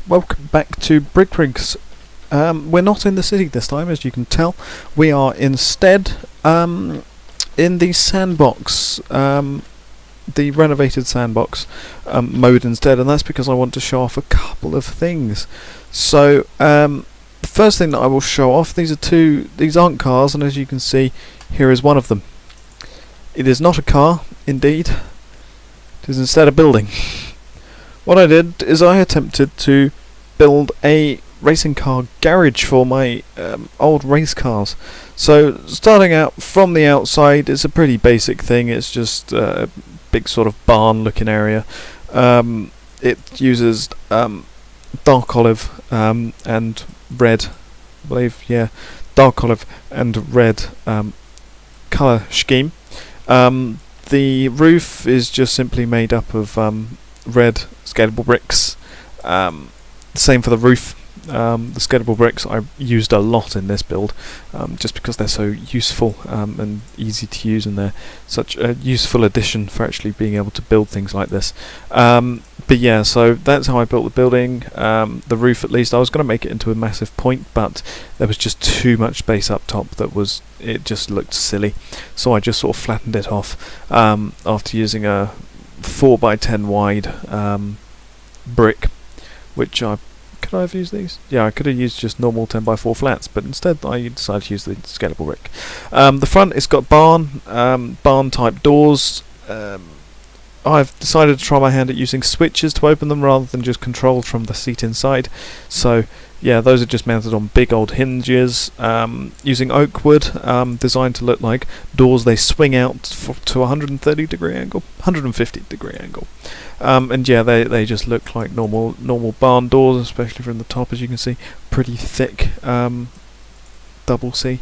welcome back to Brickrigs. We're not in the city this time, as you can tell. We are instead in the sandbox, the renovated sandbox mode instead, and that's because I want to show off a couple of things. So, the first thing that I will show off, these aren't cars, and as you can see, here is one of them. It is not a car, indeed. It is instead a building. What I did is I attempted to build a racing car garage for my old race cars. So starting out from the outside, it's a pretty basic thing. It's just a big sort of barn looking area. It uses dark olive and red, I believe, yeah, dark olive and red colour scheme. The roof is just simply made up of red scalable bricks. Same for the roof. The scalable bricks I used a lot in this build, just because they're so useful and easy to use, and they're such a useful addition for actually being able to build things like this. But yeah, so that's how I built the building. The roof, at least, I was going to make it into a massive point, but there was just too much space up top it just looked silly. So I just sort of flattened it off after using a 4x10 wide brick, which could I have used these? Yeah, I could have used just normal 10x4 flats, but instead I decided to use the scalable brick. The front, it's got barn type doors. I've decided to try my hand at using switches to open them rather than just controlled from the seat inside. So yeah, those are just mounted on big old hinges, using oak wood, designed to look like doors. They swing out to 130 degree angle, 150 degree angle. And yeah, they just look like normal barn doors, especially from the top, as you can see. Pretty thick, double C.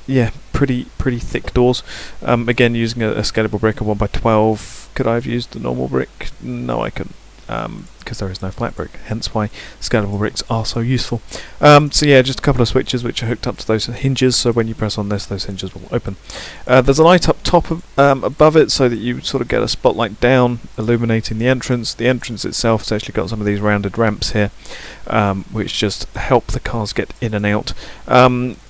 Yeah, pretty thick doors. Again, using a scalable brick, a 1x12. Could I have used the normal brick? No, I couldn't, because there is no flat brick, hence why scalable bricks are so useful. So yeah, just a couple of switches which are hooked up to those hinges, so when you press on this, those hinges will open. There's a light up top above it, so that you sort of get a spotlight down illuminating the entrance. The entrance itself has actually got some of these rounded ramps here, which just help the cars get in and out.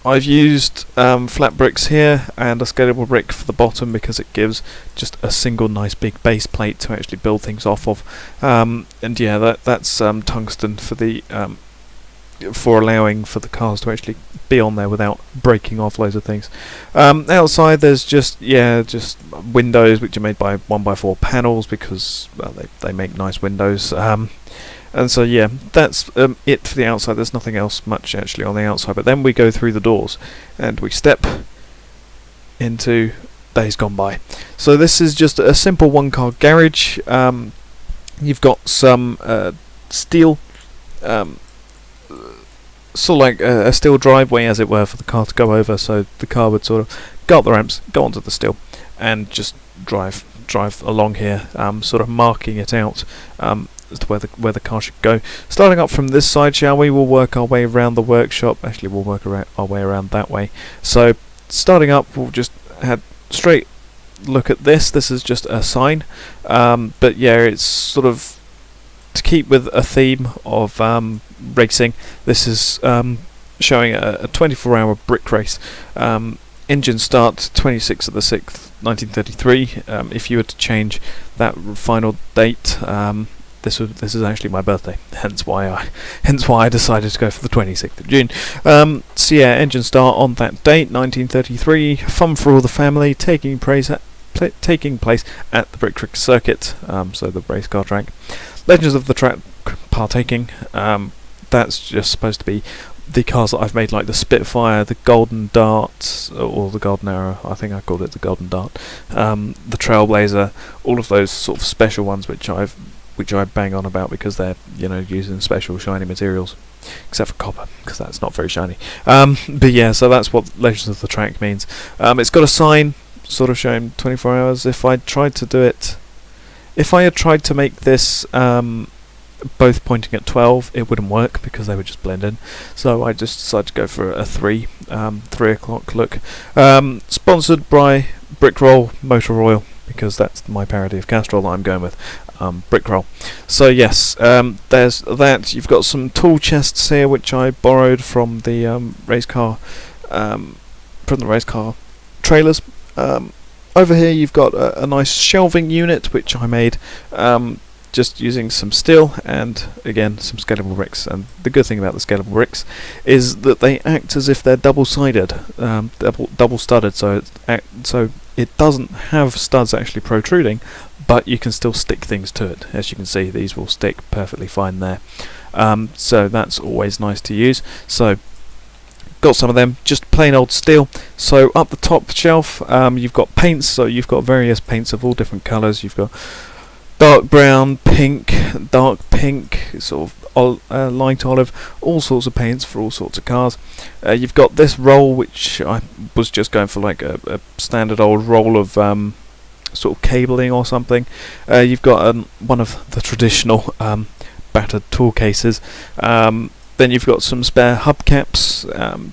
I've used flat bricks here and a scalable brick for the bottom because it gives just a single nice big base plate to actually build things off of. And yeah, that's tungsten for the for allowing for the cars to actually be on there without breaking off loads of things. Outside there's just windows which are made by 1x4 panels because they make nice windows. And so yeah, that's it for the outside. There's nothing else much actually on the outside. But then we go through the doors and we step into days gone by. So this is just a simple one-car garage. You've got some steel, sort of like a steel driveway, as it were, for the car to go over. So the car would sort of go up the ramps, go onto the steel, and just drive along here, sort of marking it out as to where the car should go. Starting up from this side, shall we? We'll work our way around the workshop. Actually, we'll work our way around that way. So starting up, we'll just head straight. Look at this. This is just a sign, but yeah, it's sort of to keep with a theme of racing. This is showing a 24-hour brick race. Engine start 26th of the 6th, 1933. If you were to change that final date, this is actually my birthday, hence why I decided to go for the 26th of June. So yeah, engine start on that date, 1933. Fun for all the family, taking place at the Brickrig circuit, so the race car track. Legends of the track partaking. That's just supposed to be the cars that I've made, like the Spitfire, the Golden Dart, or the Golden Arrow. I think I called it the Golden Dart. The Trailblazer, all of those sort of special ones which I bang on about because they're using special shiny materials, except for copper because that's not very shiny. But yeah, so that's what Legends of the Track means. It's got a sign sort of showing 24 hours. If I had tried to make this both pointing at 12, it wouldn't work because they would just blend in. So I just decided to go for a 3 o'clock look. Sponsored by Brickroll Motor Oil, because that's my parody of Castrol that I'm going with. brickroll. So yes, there's that. You've got some tool chests here, which I borrowed from the race car trailers. Over here you've got a nice shelving unit, which I made just using some steel and again some scalable bricks. And the good thing about the scalable bricks is that they act as if they're double-sided, double-studded, so it doesn't have studs actually protruding, but you can still stick things to it. As you can see, these will stick perfectly fine there. So that's always nice to use. So got some of them, just plain old steel. So up the top shelf, you've got paints. So you've got various paints of all different colours. You've got dark brown, pink, dark pink, sort of light olive, all sorts of paints for all sorts of cars. You've got this roll, which I was just going for like a standard old roll of sort of cabling or something. You've got one of the traditional battered tool cases. Then you've got some spare hubcaps,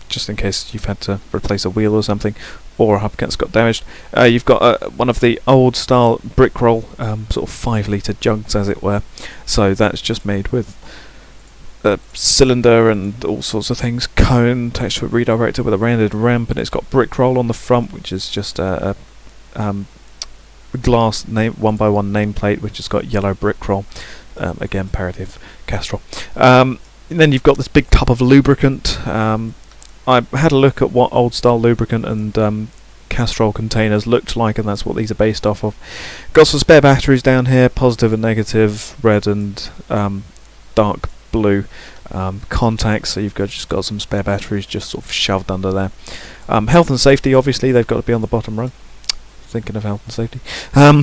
just in case you've had to replace a wheel or something, or a hubcap's got damaged. You've got one of the old style brickroll, sort of 5-litre jugs as it were. So that's just made with a cylinder and all sorts of things, cone attached to a redirector with a rounded ramp, and it's got brickroll on the front, which is just a glass 1x1 nameplate, which has got yellow brickroll, again parody of Castrol. And then you've got this big tub of lubricant. I had a look at what old style lubricant and Castrol containers looked like, and that's what these are based off of. Got some spare batteries down here, positive and negative, red and dark blue contacts, so you've just got some spare batteries just sort of shoved under there. Health and safety, obviously, they've got to be on the bottom rung. Thinking of health and safety.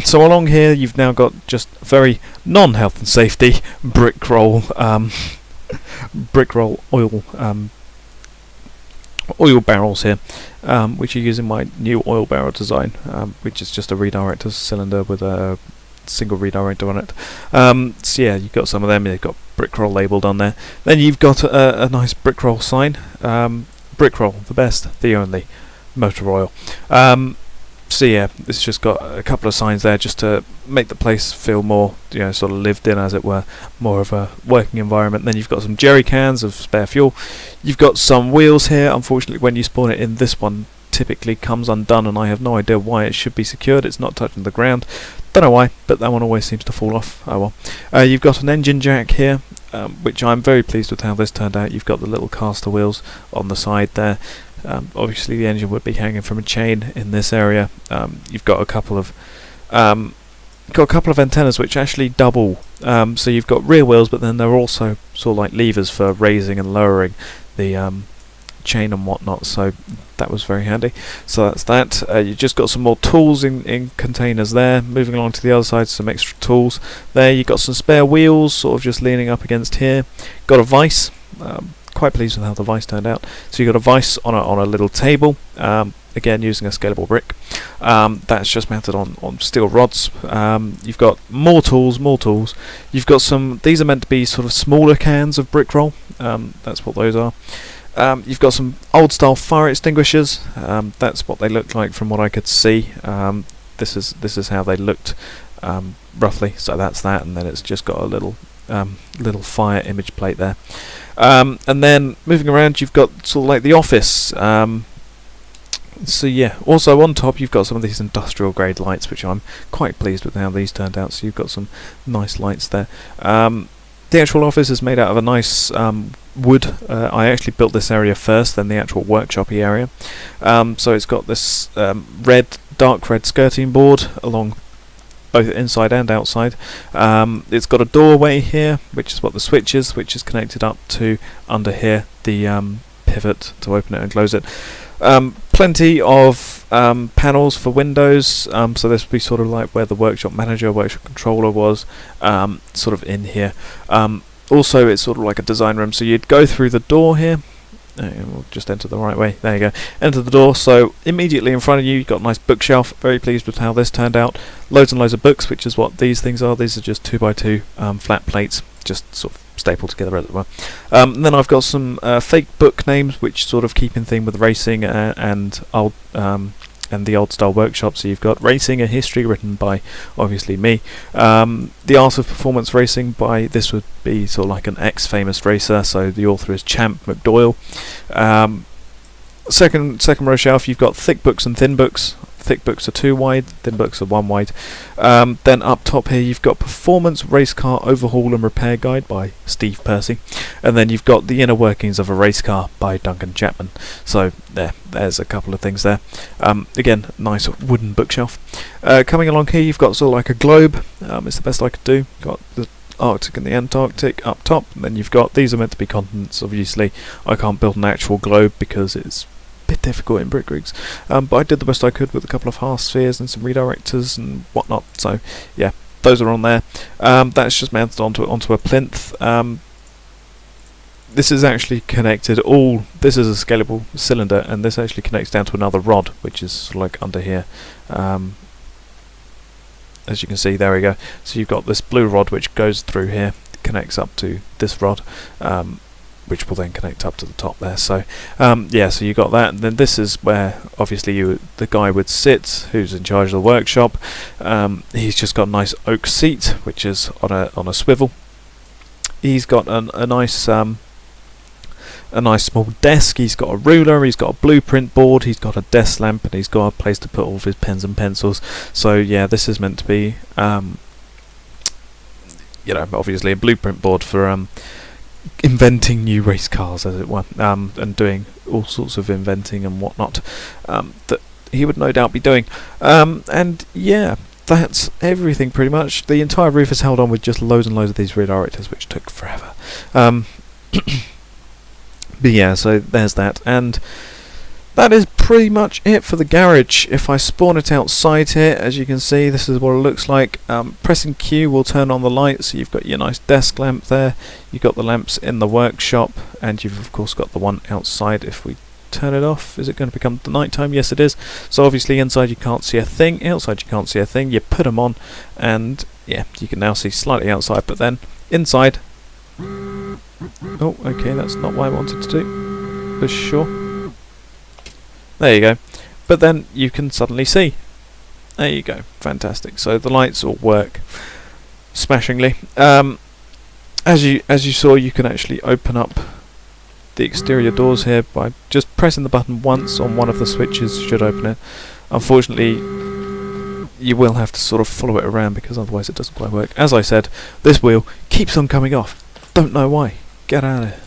So along here you've now got just very non-health and safety brickroll oil barrels here, which are using my new oil barrel design, which is just a redirector cylinder with a single redirector on it. So yeah, you've got some of them. They've got brickroll labelled on there. Then you've got a nice brickroll sign. Brickroll, the best, the only, motor oil. So yeah, it's just got a couple of signs there just to make the place feel more, sort of lived in, as it were, more of a working environment. Then you've got some jerry cans of spare fuel. You've got some wheels here. Unfortunately, when you spawn it in, this one typically comes undone, and I have no idea why. It should be secured. It's not touching the ground. Don't know why, but that one always seems to fall off. Oh well. You've got an engine jack here, which I'm very pleased with how this turned out. You've got the little caster wheels on the side there. Obviously the engine would be hanging from a chain in this area. You've got a couple of antennas which actually double. So you've got rear wheels, but then they're also sort of like levers for raising and lowering the chain and whatnot. So that was very handy. So that's that. You've just got some more tools in containers there. Moving along to the other side, some extra tools there. You've got some spare wheels, sort of just leaning up against here. Got a vise. Quite pleased with how the vise turned out. So you've got a vise on a little table, again using a scalable brick. That's just mounted on steel rods. You've got more tools. You've got these are meant to be sort of smaller cans of brickroll. That's what those are. You've got some old style fire extinguishers. That's what they looked like from what I could see. This is how they looked roughly. So that's that, and then it's just got a little fire image plate there. And then moving around, you've got sort of like the office. So yeah, also on top you've got some of these industrial grade lights, which I'm quite pleased with how these turned out. So you've got some nice lights there. The actual office is made out of a nice wood. I actually built this area first, then the actual workshop-y area. So it's got this dark red skirting board along both inside and outside. It's got a doorway here, which is what the switch is, which is connected up to under here, the pivot to open it and close it. Plenty of panels for windows, so this would be sort of like where the workshop manager, workshop controller was, sort of in here. Also, it's sort of like a design room, so you'd go through the door here. We'll just enter the right way. There you go. Enter the door. So immediately in front of you, you've got a nice bookshelf. Very pleased with how this turned out. Loads and loads of books, which is what these things are. These are just 2x2 flat plates, just sort of stapled together, as it were. And then I've got some fake book names, which sort of keep in theme with racing and old and the Old Style Workshop. So you've got Racing, a history written by obviously me. The Art of Performance Racing by, this would be sort of like an ex-famous racer, so the author is Champ McDoyle. Second row shelf, you've got thick books and thin books. Thick books are 2 wide, thin books are 1 wide. Then up top here you've got Performance Race Car Overhaul and Repair Guide by Steve Percy, and then you've got The Inner Workings of a Race Car by Duncan Chapman. So there's a couple of things there. Again, nice wooden bookshelf. Coming along here you've got sort of like a globe. It's the best I could do. Got the Arctic and the Antarctic up top, and then you've got, these are meant to be continents. Obviously I can't build an actual globe because it's bit difficult in brick rigs, but I did the best I could with a couple of half spheres and some redirectors and whatnot. So yeah, those are on there. That's just mounted onto a plinth. This is actually connected this is a scalable cylinder, and this actually connects down to another rod, which is sort of like under here. As you can see, there we go. So you've got this blue rod which goes through here, connects up to this rod, which will then connect up to the top there. So yeah, so you got that, and then this is where obviously the guy would sit who's in charge of the workshop. He's just got a nice oak seat which is on a swivel. He's got a nice small desk. He's got a ruler, he's got a blueprint board, he's got a desk lamp, and he's got a place to put all of his pens and pencils. So yeah, this is meant to be obviously a blueprint board for inventing new race cars, as it were, and doing all sorts of inventing and whatnot that he would no doubt be doing. And yeah, that's everything pretty much. The entire roof is held on with just loads and loads of these redirectors, which took forever. But yeah, so there's that, and that is pretty much it for the garage. If I spawn it outside here, as you can see, this is what it looks like. Pressing Q will turn on the lights, so you've got your nice desk lamp there, you've got the lamps in the workshop, and you've of course got the one outside. If we turn it off, is it going to become the night time? Yes, it is. So obviously inside you can't see a thing, outside you can't see a thing. You put them on, and yeah, you can now see slightly outside, but then inside... Oh, okay, that's not what I wanted to do, for sure. There you go. But then you can suddenly see. There you go. Fantastic. So the lights all work smashingly. As you saw, you can actually open up the exterior doors here by just pressing the button once on one of the switches. Should open it. Unfortunately, you will have to sort of follow it around because otherwise it doesn't quite work. As I said, this wheel keeps on coming off. Don't know why. Get out of here.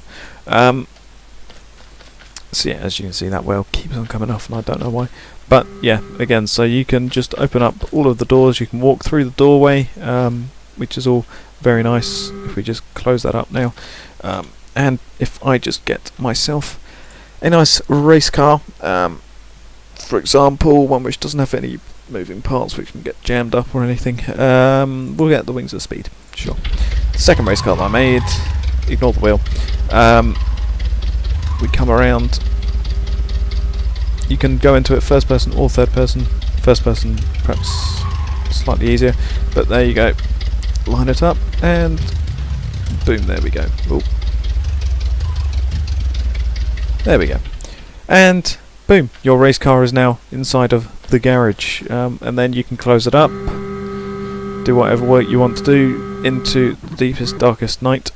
So yeah, as you can see, that wheel keeps on coming off, and I don't know why. But yeah, again, so you can just open up all of the doors. You can walk through the doorway, which is all very nice. If we just close that up now, and if I just get myself a nice race car, for example, one which doesn't have any moving parts which can get jammed up or anything, we'll get the Wings of Speed. Sure. The second race car that I made. Ignore the wheel. We come around. You can go into it first person or third person. First person perhaps slightly easier, but there you go. Line it up and boom, there we go. Ooh. There we go. And boom, your race car is now inside of the garage, and then you can close it up, do whatever work you want to do into the deepest, darkest night.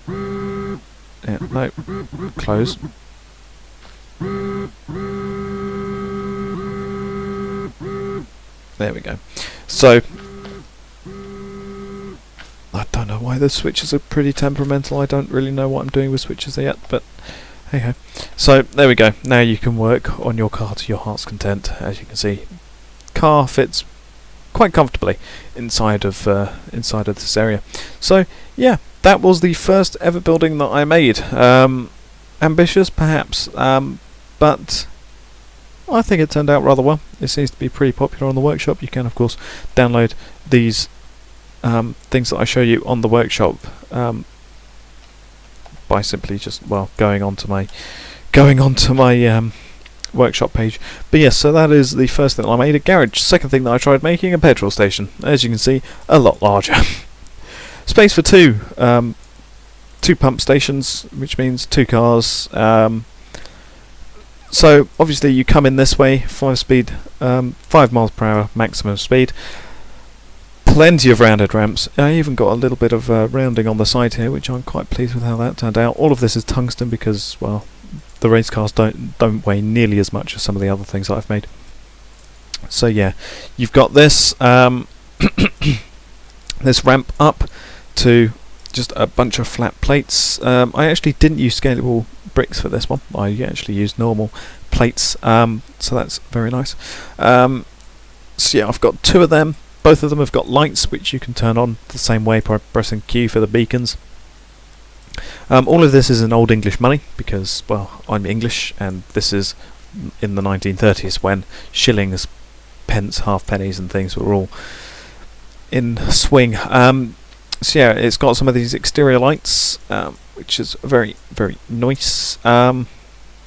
Yeah, no, close. There we go. So, I don't know why the switches are pretty temperamental. I don't really know what I'm doing with switches yet, but hey ho. So, there we go. Now you can work on your car to your heart's content. As you can see, car fits quite comfortably inside of this area. So, yeah. That was the first ever building that I made. Ambitious, perhaps, but I think it turned out rather well. It seems to be pretty popular on the workshop. You can, of course, download these things that I show you on the workshop by simply just going onto my workshop page. But yes, so that is the first thing I made, a garage. Second thing that I tried making, a petrol station. As you can see, a lot larger. Space for two pump stations, which means 2 cars. So obviously you come in this way, 5 miles per hour maximum speed. Plenty of rounded ramps. I even got a little bit of rounding on the side here, which I'm quite pleased with how that turned out. All of this is tungsten because, well, the race cars don't weigh nearly as much as some of the other things that I've made. So yeah, you've got this this ramp up to just a bunch of flat plates. I actually didn't use scalable bricks for this one. I actually used normal plates, so that's very nice. So yeah, I've got 2 of them. Both of them have got lights which you can turn on the same way by pressing Q for the beacons. All of this is in Old English money because, well, I'm English, and this is in the 1930s when shillings, pence, halfpennies and things were all in swing. So yeah, it's got some of these exterior lights, which is very, very nice, and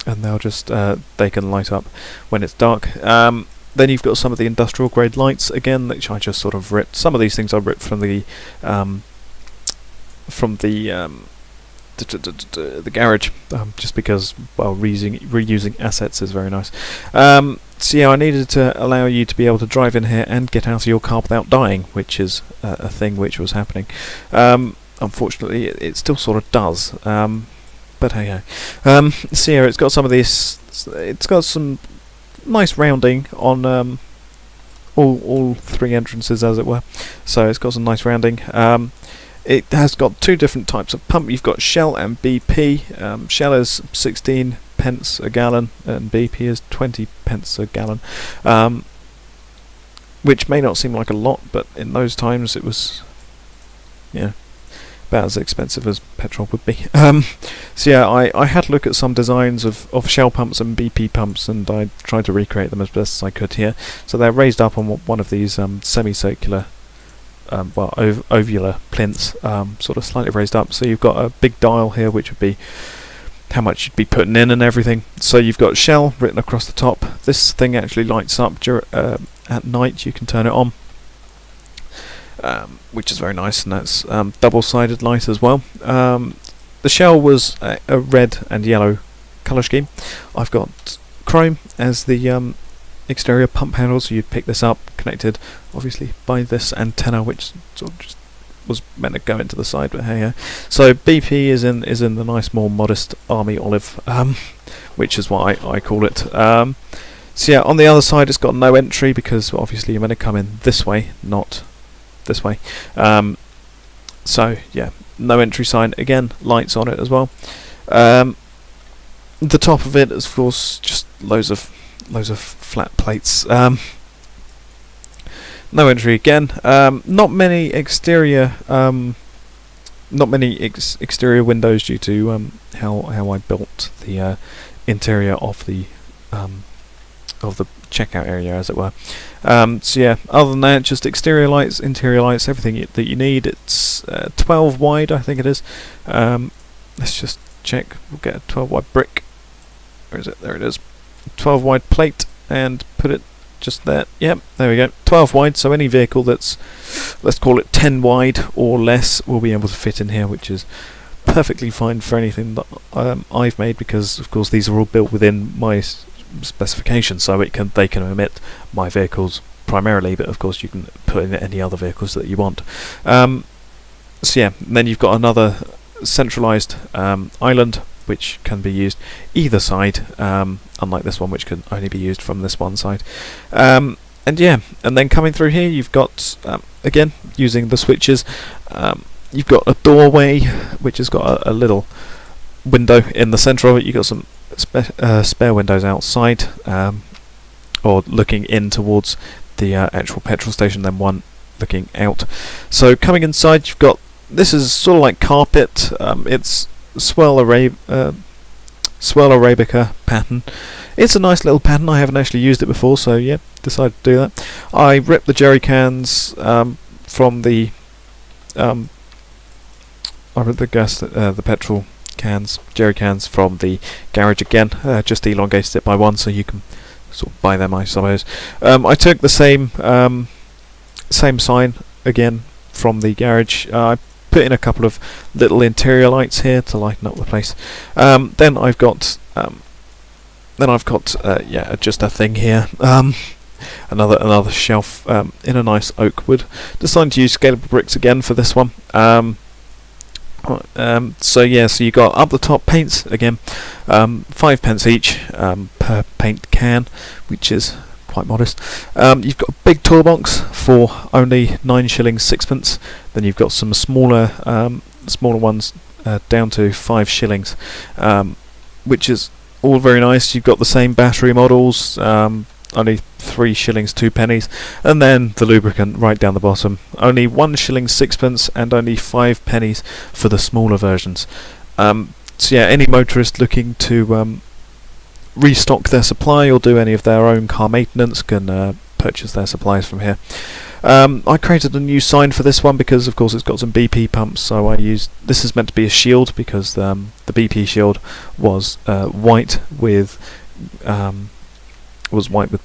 they'll just they can light up when it's dark. Then you've got some of the industrial grade lights again, which I just sort of ripped. Some of these things I ripped from the garage, just because, well, reusing assets is very nice. So yeah, I needed to allow you to be able to drive in here and get out of your car without dying, which is a thing which was happening. Unfortunately, it still sort of does, but hey ho. So yeah, it's got some of this. It's got some nice rounding on all 3 entrances, as it were. So it's got some nice rounding. It has got 2 different types of pump. You've got Shell and BP. Shell is 16 pence a gallon and BP is 20 pence a gallon, which may not seem like a lot, but in those times it was, yeah, about as expensive as petrol would be. So yeah, I had a look at some designs of Shell pumps and BP pumps, and I tried to recreate them as best as I could here. So they're raised up on one of these semicircular, ovular plinths, sort of slightly raised up. So you've got a big dial here, which would be how much you'd be putting in and everything. So you've got Shell written across the top. This thing actually lights up at night. You can turn it on, which is very nice, and that's double-sided light as well. The Shell was a red and yellow colour scheme. I've got chrome as the exterior pump handle, so you'd pick this up, connected obviously by this antenna, which sort of just was meant to go into the side, but hey, so BP is in the nice, more modest army olive, which is what I call it. So yeah, on the other side it's got no entry because obviously you're meant to come in this way, not this way. So yeah, no entry sign. Again, lights on it as well. The top of it is, of course, just loads of flat plates. No entry again. Not many exterior exterior windows due to how I built the interior of the checkout area, as it were. So yeah, other than that, just exterior lights, interior lights, everything that you need. It's 12 wide, I think it is. Let's just check. We'll get a 12 wide brick. Where is it? There it is. 12 wide plate, and put it just there. Yep, there we go. 12 wide, so any vehicle that's, let's call it 10 wide or less, will be able to fit in here, which is perfectly fine for anything that I've made, because of course these are all built within my specifications, so they can emit my vehicles primarily, but of course you can put in any other vehicles that you want. So yeah, and then you've got another centralized island which can be used either side, unlike this one which can only be used from this one side. And yeah, and then coming through here you've got, again, using the switches, you've got a doorway which has got a little window in the centre of it. You've got some spare windows outside, or looking in towards the actual petrol station, then one looking out. So coming inside, you've got, this is sort of like carpet. It's swirl Arabica pattern. It's a nice little pattern. I haven't actually used it before, so yeah, decided to do that. I ripped the jerry cans from the the petrol cans, jerry cans from the garage again. Just elongated it by one, so you can sort of buy them, I suppose. I took the same sign again from the garage. I put in a couple of little interior lights here to lighten up the place. Then I've got Then I've got yeah, just a thing here. Another shelf in a nice oak wood. Decided to use scalable bricks again for this one. So yeah, so you got up the top paints again, 5p each per paint can, which is quite modest. You've got a big toolbox for only 9 shillings 6p. Then you've got some smaller ones down to 5 shillings, which is all very nice. You've got the same battery models, only 3 shillings 2 pennies, and then the lubricant right down the bottom, only 1 shilling 6p and only 5 pennies for the smaller versions. So yeah, any motorist looking to restock their supply or do any of their own car maintenance can purchase their supplies from here. I created a new sign for this one because of course it's got some BP pumps, so I used, this is meant to be a shield because the BP shield was white with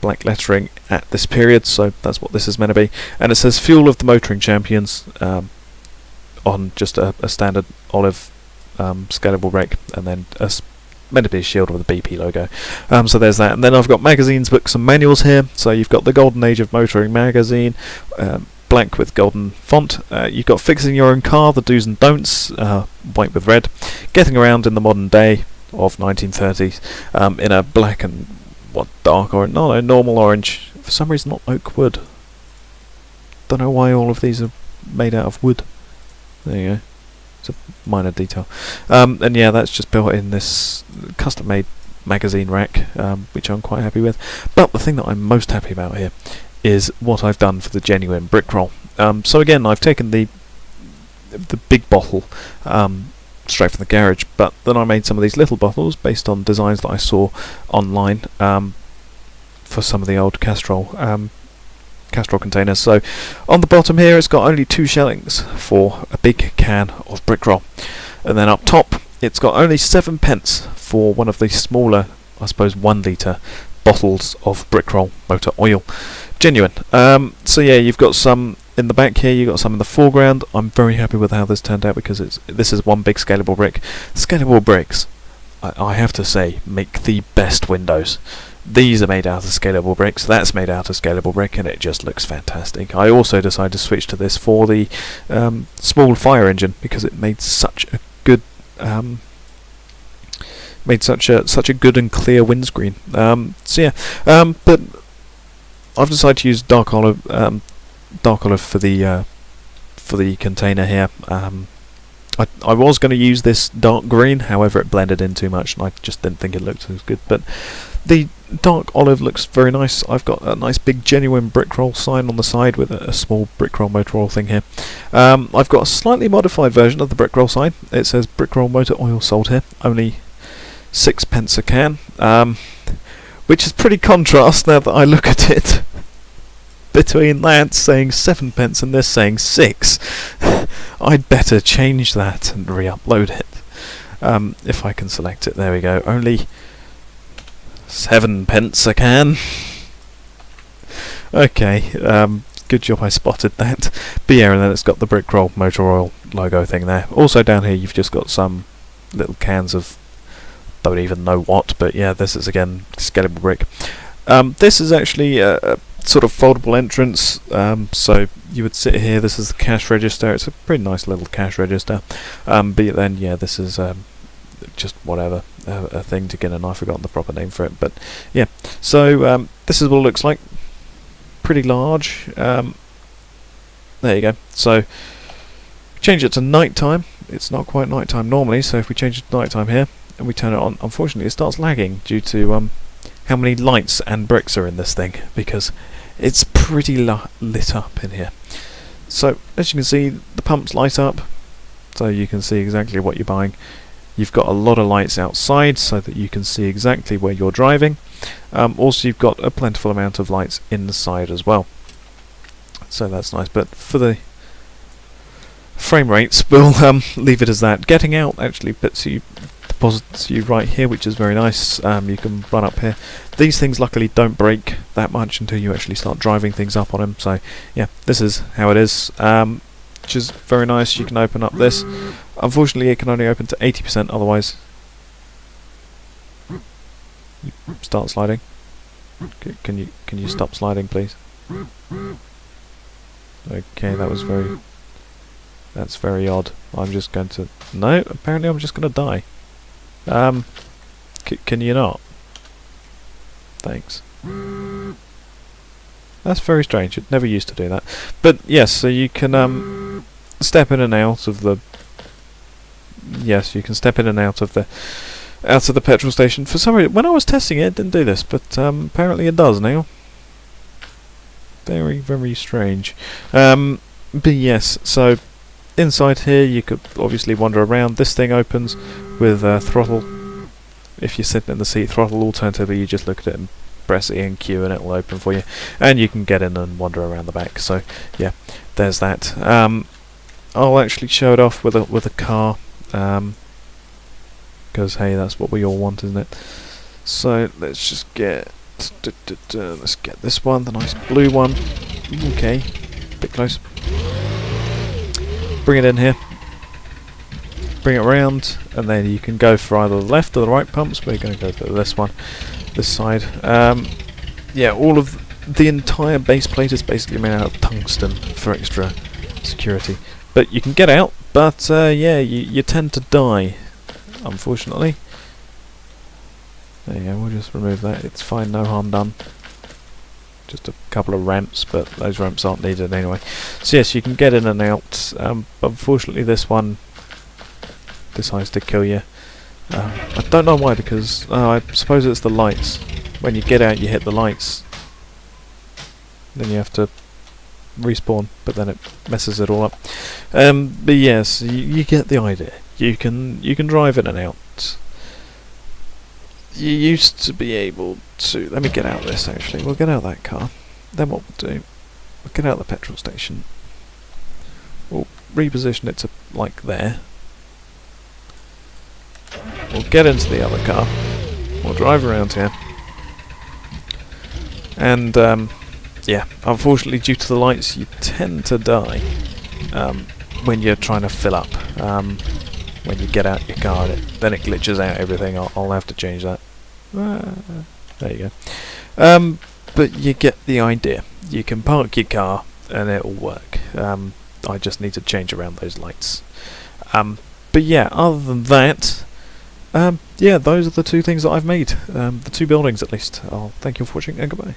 black lettering at this period, so that's what this is meant to be. And it says Fuel of the Motoring Champions on just a standard olive scalable brick, and then meant to be a shield with a BP logo. So there's that. And then I've got magazines, books and manuals here. So you've got the Golden Age of Motoring magazine, black with golden font. You've got Fixing Your Own Car, the do's and don'ts, white with red. Getting Around in the Modern Day of 1930s, in a black and dark orange, no, normal orange. For some reason not oak wood. Don't know why all of these are made out of wood. There you go. It's a minor detail. And yeah, that's just built in this custom made magazine rack, which I'm quite happy with. But the thing that I'm most happy about here is what I've done for the genuine brickroll. So again, I've taken the big bottle straight from the garage, but then I made some of these little bottles based on designs that I saw online for some of the old Castrol containers. So on the bottom here it's got only 2 shillings for a big can of brickroll, and then up top it's got only 7p for one of the smaller, I suppose 1 litre bottles of brickroll motor oil, genuine. So yeah, you've got some in the back here, you've got some in the foreground. I'm very happy with how this turned out because this is one big scalable brick. Scalable bricks, I have to say, make the best windows. These are made out of scalable bricks, that's made out of scalable brick, and it just looks fantastic. I also decided to switch to this for the small fire engine because it made such a good such a good and clear windscreen. So yeah, but I've decided to use dark olive for the container here. I was going to use this dark green, however it blended in too much and I just didn't think it looked as good, but the dark olive looks very nice. I've got a nice big genuine brickroll sign on the side with a small brickroll motor oil thing here. I've got a slightly modified version of the brickroll sign. It says brickroll motor oil sold here, only 6p a can, which is pretty contrast now that I look at it. Between that saying 7p and this saying 6, I'd better change that and re-upload it. If I can select it, there we go. Only 7p a can. Okay, good job I spotted that. But yeah, and then it's got the brickroll motor oil logo thing there. Also down here you've just got some little cans of don't even know what, but yeah, this is again scalable brick. This is actually a sort of foldable entrance, so you would sit here. This is the cash register. It's a pretty nice little cash register, but then yeah, this is just whatever, a thing to get in. I've forgotten the proper name for it, but yeah, so this is what it looks like. Pretty large. There you go. So change it to night time. It's not quite night time normally, so if we change it to night time here and we turn it on, unfortunately it starts lagging due to how many lights and bricks are in this thing, because it's pretty lit up in here. So as you can see, the pumps light up, so you can see exactly what you're buying. You've got a lot of lights outside so that you can see exactly where you're driving. Also you've got a plentiful amount of lights inside as well, so that's nice. But for the frame rates, we'll leave it as that. Getting out actually deposits you right here, which is very nice. You can run up here. These things luckily don't break that much until you actually start driving things up on them, so yeah, this is how it is, which is very nice. You can open up this. Unfortunately it can only open to 80%, otherwise You start sliding. Can you stop sliding, please? Okay, that's very odd. I'm just going to... No, apparently I'm just going to die. Can you not? Thanks. That's very strange. It never used to do that. But yes, so you can step in and out of the... Yes, you can step in and out of the petrol station. For some reason, when I was testing it, it didn't do this, but apparently it does now. Very, very strange. But yes, so inside here you could obviously wander around. This thing opens with throttle. If you're sitting in the seat, throttle. Alternatively, you just look at it and press E and Q and it will open for you. And you can get in and wander around the back. So yeah, there's that. I'll actually show it off with a car. Because hey, that's what we all want, isn't it? So let's just get let's get this one, the nice blue one. Okay, bit close. Bring it in here. Bring it around, and then you can go for either the left or the right pumps. We're going to go for this one, this side. Yeah, all of the entire base plate is basically made out of tungsten for extra security. But you can get out, but yeah, you tend to die, unfortunately. There you go, we'll just remove that. It's fine, no harm done. Just a couple of ramps, but those ramps aren't needed anyway. So yes, you can get in and out, but unfortunately this one decides to kill you. I don't know why, because I suppose it's the lights. When you get out, you hit the lights. Then you have to respawn, but then it messes it all up. But yes, you get the idea. You can drive in and out. You used to be able to... Let me get out of this, actually. We'll get out of that car. Then what we'll do... We'll get out of the petrol station. We'll reposition it to, like, there. We'll get into the other car. We'll drive around here. And, yeah, unfortunately, due to the lights, you tend to die when you're trying to fill up. When you get out your car, then it glitches out everything. I'll have to change that. There you go. But you get the idea. You can park your car and it'll work. I just need to change around those lights. But yeah, other than that, yeah, those are the two things that I've made. The two buildings, at least. I'll thank you for watching and goodbye.